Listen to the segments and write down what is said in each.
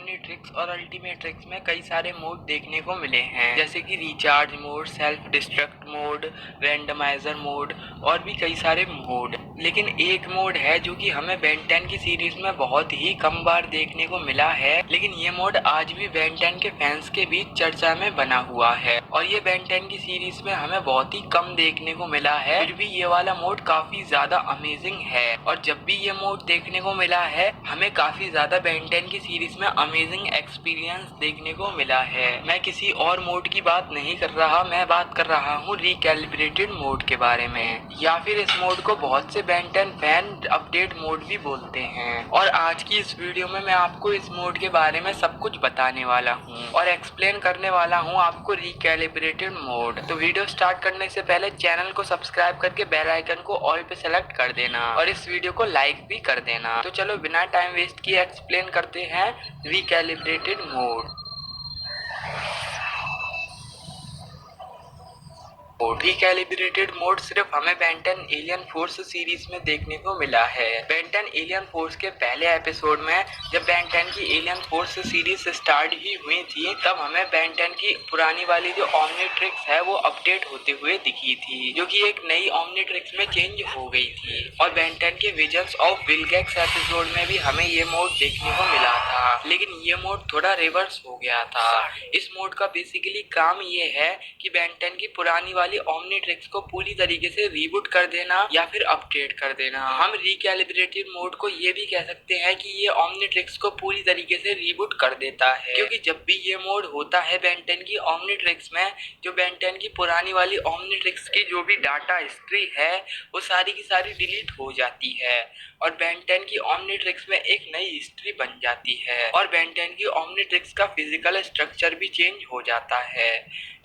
Omnitrix और अल्टीमेट्रिक्स में कई सारे मोड देखने को मिले हैं, जैसे कि recharge mode, self destruct mode, randomizer mode और भी कई सारे मोड। लेकिन एक मोड है जो कि हमें बेन 10 की सीरीज में बहुत ही कम बार देखने को मिला है, लेकिन ये मोड आज भी बेन 10 के फैंस के बीच चर्चा में बना हुआ है और ये बेन 10 की सीरीज में हमें बहुत ही कम देखने को मिला है। फिर भी ये वाला मोड काफी ज्यादा अमेजिंग है और जब भी ये मोड देखने को मिला है हमें काफी ज्यादा बेन 10 की सीरीज में अमेजिंग एक्सपीरियंस देखने को मिला है। मैं किसी और मोड की बात नहीं कर रहा, मैं बात कर रहा हूँ रिकैलिब्रेटेड मोड के बारे में, या फिर इस मोड को बहुत से बेन 10 फैन अपडेट मोड भी बोलते हैं। और आज की इस वीडियो में मैं आपको इस मोड के बारे में सब कुछ बताने वाला हूँ और एक्सप्लेन करने वाला हूँ आपको रिकैलिब्रेटेड मोड। तो वीडियो स्टार्ट करने से पहले चैनल को सब्सक्राइब करके बेल आइकन को ऑल पे सेलेक्ट कर देना और इस वीडियो को लाइक भी कर देना। तो चलो बिना टाइम वेस्ट किए एक्सप्लेन करते हैं रिकैलिब्रेटेड मोड। रिकैलिब्रेटेड मोड सिर्फ हमें बेन 10 एलियन फोर्स सीरीज में देखने को मिला है। बेन 10 एलियन फोर्स के पहले एपिसोड में जब बेन 10 की एलियन फोर्स सीरीज स्टार्ट ही हुई थी, तब हमें बेन 10 की पुरानी वाली जो ओमनीट्रिक्स है वो अपडेट होते हुए दिखी थी, जो कि एक नई ओमनीट्रिक्स में चेंज हो गई थी। और बेन 10 के विजन्स ऑफ विलगैक्स एपिसोड में भी हमें ये मोड देखने को मिला था, लेकिन ये मोड थोड़ा रिवर्स हो गया था। इस मोड का बेसिकली काम ये है कि बेन 10 की पुरानी वाली ओमनीट्रिक्स को पूरी तरीके से रीबूट कर देना या फिर अपडेट कर देना। हम रिकैलिब्रेटेड मोड को ये भी कह सकते हैं कि ये ओमनीट्रिक्स को पूरी तरीके से रीबूट कर देता है, क्योंकि जब भी ये मोड होता है बेन 10 की ओमनीट्रिक्स में, जो बेन 10 की पुरानी वाली ओमनीट्रिक्स की जो भी डाटा हिस्ट्री है वो सारी की सारी डिलीट हो जाती है और बेन 10 की ओमनीट्रिक्स में एक नई हिस्ट्री बन जाती है और बेन 10 की ओमनीट्रिक्स का फिजिकल स्ट्रक्चर भी चेंज हो जाता है।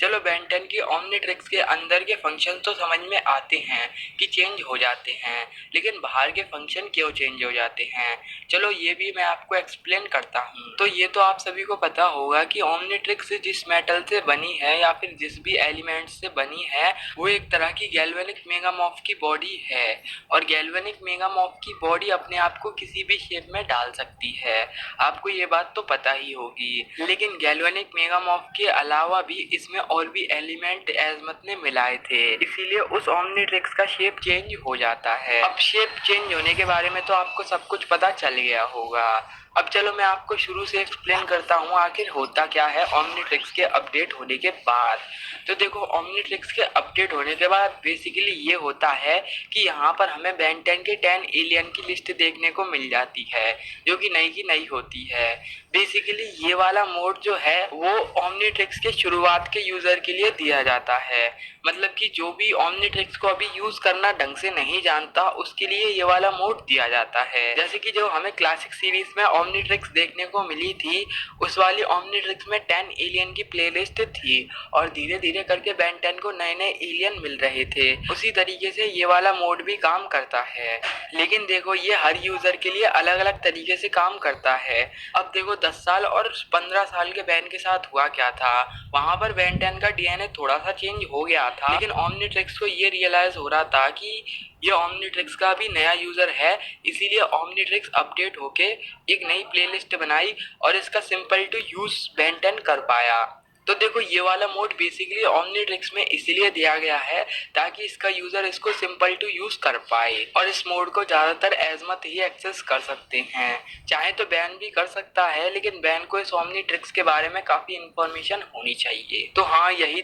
चलो बेन 10 की ओमनीट्रिक्स के अंदर के फंक्शन तो समझ में आते हैं कि चेंज हो जाते हैं, लेकिन बाहर के फंक्शन क्यों चेंज हो जाते हैं, चलो ये भी मैं आपको एक्सप्लेन करता हूँ। तो ये तो आप सभी को पता होगा कि ओमनीट्रिक्स जिस मेटल से बनी है या फिर जिस भी एलिमेंट से बनी है वो एक तरह की गैल्वेनिक मेगामॉर्फ की बॉडी है और गैल्वेनिक मेगामॉर्फ की बॉडी अपने आप को किसी भी शेप में डाल सकती है। आपको ये बात तो पता ही होगी, लेकिन गैल्वेनिक मेगामॉर्फ के अलावा भी इसमें और भी एलिमेंट एजमत ने मिलाए थे, इसीलिए उस ओमनीट्रिक्स का शेप चेंज हो जाता है। अब शेप चेंज होने के बारे में तो आपको सब कुछ पता चल गया होगा। अब चलो मैं आपको शुरू से एक्सप्लेन करता हूँ आखिर होता क्या है ओमनीट्रिक्स के अपडेट होने के बाद। तो देखो, ओमनीट्रिक्स के अपडेट होने के बाद बेसिकली ये होता है कि यहाँ पर हमें बेन 10 के 10 एलियन की लिस्ट देखने को मिल जाती है, जो कि नई की नई होती है। बेसिकली ये वाला मोड जो है वो ओमनीट्रिक्स के शुरुआत के यूजर के लिए दिया जाता है, मतलब कि जो भी ओमनीट्रिक्स को अभी यूज करना ढंग से नहीं जानता उसके लिए ये वाला मोड दिया जाता है। जैसे कि जो हमें क्लासिक सीरीज में ओमनीट्रिक्स देखने को मिली थी, उस वाली ओमनीट्रिक्स में 10 एलियन की प्लेलिस्ट थी और धीरे धीरे करके बेन 10 को नए नए एलियन मिल रहे थे। उसी तरीके से ये वाला मोड भी काम करता है, लेकिन देखो ये हर यूजर के लिए अलग अलग तरीके से काम करता है। अब देखो 10 साल और 15 साल के बैन के साथ हुआ क्या था, वहां पर बेन 10 का डीएनए थोड़ा सा चेंज हो गया था, लेकिन ओमनीट्रिक्स को ये रियलाइज हो रहा था कि ये ओमनीट्रिक्स का भी नया यूजर है, इसीलिए ओमनीट्रिक्स अपडेट होके एक नई प्लेलिस्ट बनाई और इसका सिंपल टू यूज बेन 10 कर पाया। तो देखो ये वाला मोड बेसिकली ओमनीट्रिक्स में इसीलिए दिया गया है ताकि इसका यूजर इसको सिंपल टू यूज कर पाए और इस मोड को ज्यादातर एजमत ही एक्सेस कर सकते हैं। चाहे तो बैन भी कर सकता है, लेकिन बैन को इस ओमनीट्रिक्स के बारे में काफी इंफॉर्मेशन होनी चाहिए। तो हाँ, यही